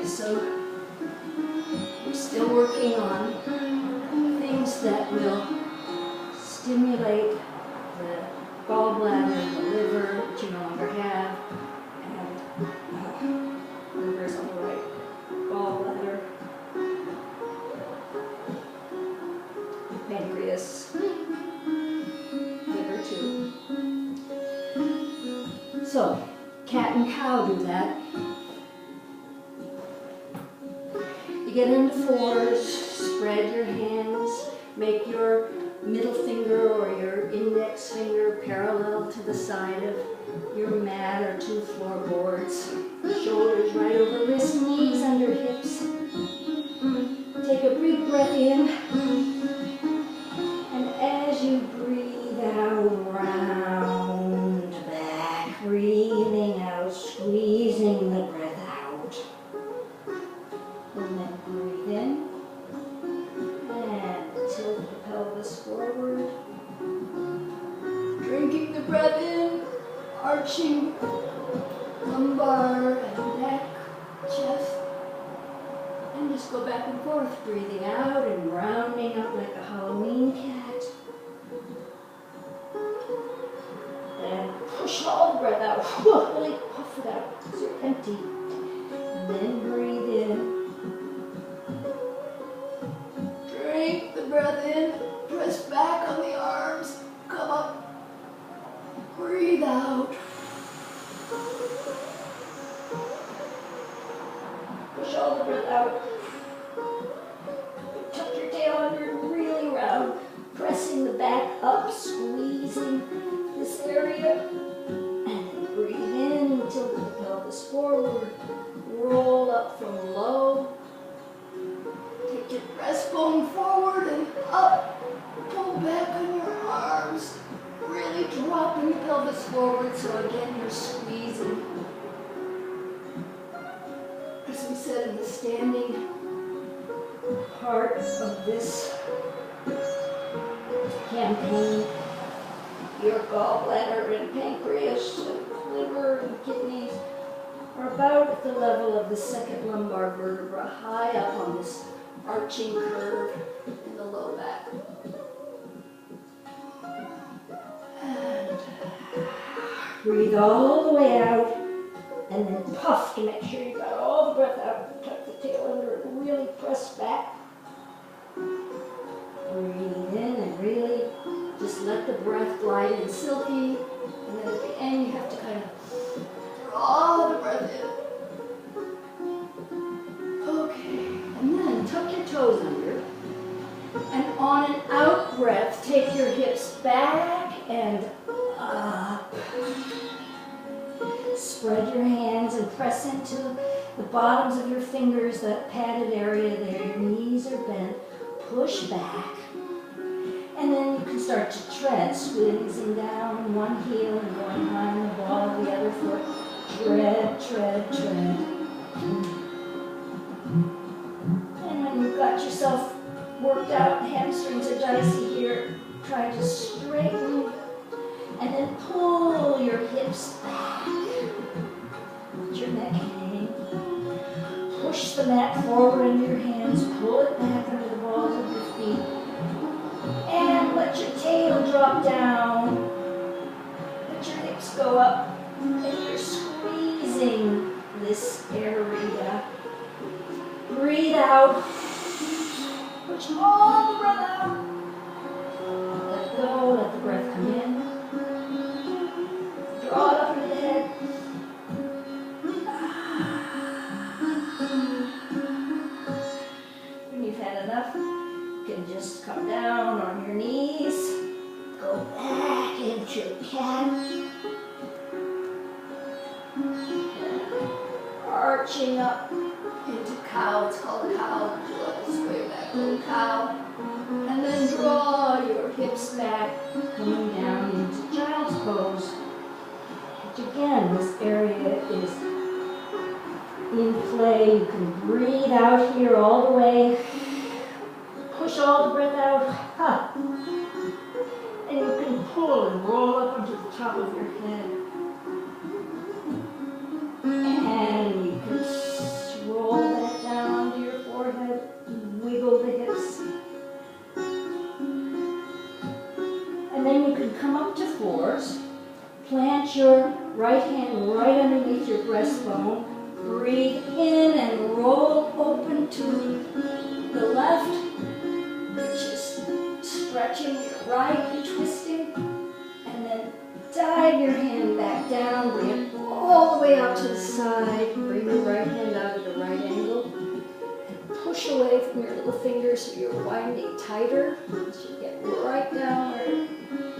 So we're still working on things that will stimulate the gallbladder, the liver, which you no longer have, and liver's on the right, gallbladder, pancreas, liver too. So, cat and cow do that. You get into fours, spread your hands, make your middle finger or your index finger parallel to the side of your mat or two floorboards. Shoulders right over wrists, knees under hips. Take a big breath in. And as you breathe out, round back, breathing out, squeezing the breath out. And then breathe in. And tilt the pelvis forward. Drinking the breath in, arching lumbar and neck, chest. And just go back and forth, breathing out and rounding up like a Halloween cat. And push all the breath out. Really puff it out because you're empty. And then breathe in. Drink the breath in. Press back on the arms. Come up. Breathe out. Push all the breath out. Tuck your tail under really round. Pressing the back up, squeezing this area. And then breathe in, tilt the pelvis forward. Roll up from low. Take your breastbone forward and up. Pull back on your arms. Really dropping the pelvis forward, so again you're squeezing. As we said in the standing part of this campaign, your gallbladder and pancreas and liver and kidneys are about at the level of the second lumbar vertebra, high up on this arching curve in the low back. And breathe all the way out, and then puff to make sure you got all the breath out. Tuck the tail under it, really press back. Breathe in and really just let the breath glide in silky. And then at the end you have to kind of draw the breath in. Okay, and then tuck your toes under. And on an out breath, take your hips back and up. Spread your hands and press into the bottoms of your fingers, that padded area there. Your knees are bent. Push back. And then you can start to tread, squeezing down one heel and going behind the ball of the other foot. Tread, tread, tread. And when you've got yourself worked out, hamstrings are dicey here, try to straighten and then pull your hips back. Let your neck hang. Push the mat forward into your hands, pull it back under the balls of your feet. And let your tail drop down. Let your hips go up. And you're squeezing this area. Breathe out. Push all the breath out. Let go, let the breath come in. Draw it up into the head. When you've had enough, you can just come down on your knees. Go back into cat. Arching up into cow. It's called a cow. Sway back, little cow. And then draw your hips back, coming down into child's pose. Which again, this area is in play. You can breathe out here all the way. Push all the breath out. Ha. And you can pull and roll up onto the top of your head. And you can roll right underneath your breastbone. Breathe in and roll open to the left, which is stretching your right, you're twisting, and then dive your hand back down, bring it all the way out to the side, bring your right hand out at a right angle, and push away from your little fingers so you're winding tighter, so you get right down where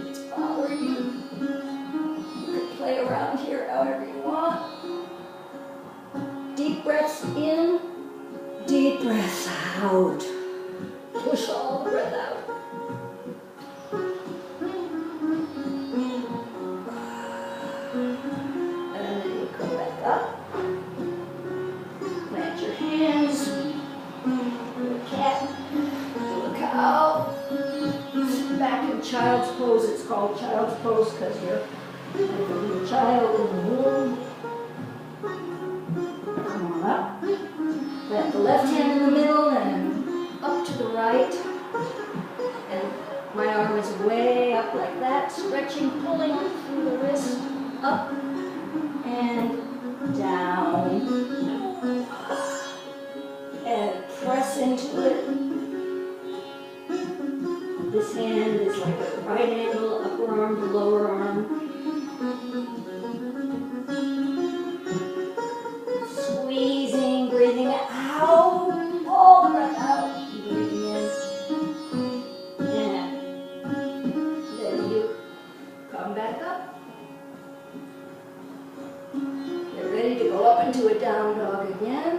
it's bothering you. You can play around here however you want. Deep breaths in, deep breaths out. Push all the breath out. And then you come back up. Plant your hands. Do a cat. Do a cow. Sit back in child's pose. It's called child's pose because you're like a little child in the womb. Come on up. Plant the left hand in the middle and up to the right. And my arm is way up like that, stretching, pulling through the wrist, up and down. And press into it. This hand is like a right angle, upper arm to lower arm. Squeezing, breathing out, all the breath out, breathing in. And then you come back up. Get ready to go up into a down dog again.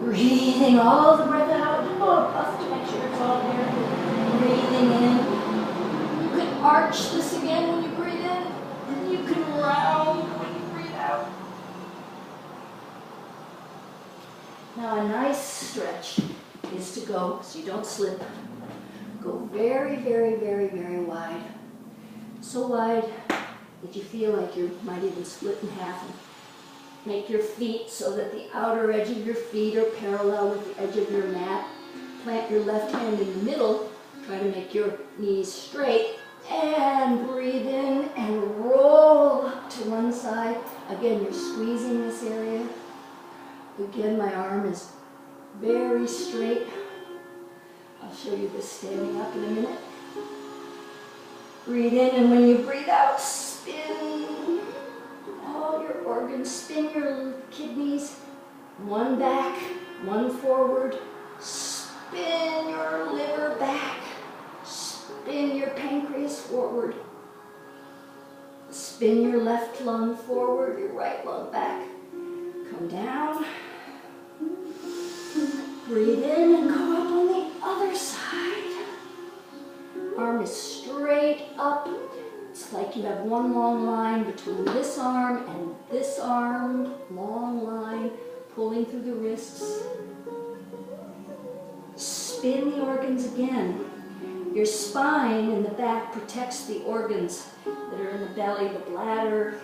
Breathing all the breath out, a little puff to make sure it's all there. Breathing in. You can arch this again when you breathe in, and you can round when you breathe out. Now a nice stretch is to go, so you don't slip, go very, very, very, very wide. So wide that you feel like you might even split in half. And make your feet so that the outer edge of your feet are parallel with the edge of your mat. Plant your left hand in the middle. Try to make your knees straight. And breathe in and roll up to one side. Again, you're squeezing this area. Again, my arm is very straight. I'll show you this standing up in a minute. Breathe in, and when you breathe out, spin all your organs, spin your kidneys, one back, one forward, spin your liver back, spin your pancreas forward, spin your left lung forward, your right lung back, come down, breathe in and go up on the other side. Arm is straight up. It's like you have one long line between this arm and this arm, long line, pulling through the wrists. Spin the organs again. Your spine in the back protects the organs that are in the belly, the bladder,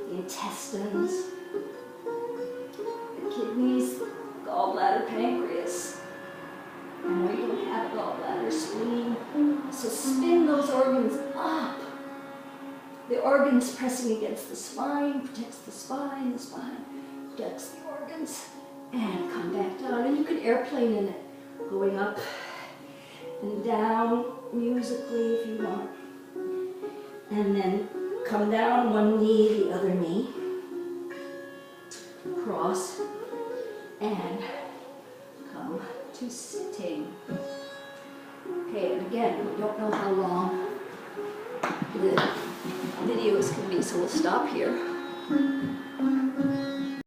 the intestines, the kidneys, gallbladder, pancreas. I know you don't have a gallbladder, spleen. So spin those organs up. The organs pressing against the spine protects the spine protects the organs. And come back down. And you can airplane in it, going up and down musically if you want. And then come down, one knee, the other knee. Cross and come to sitting. Okay, and again, we don't know how long the videos can be, so we'll stop here.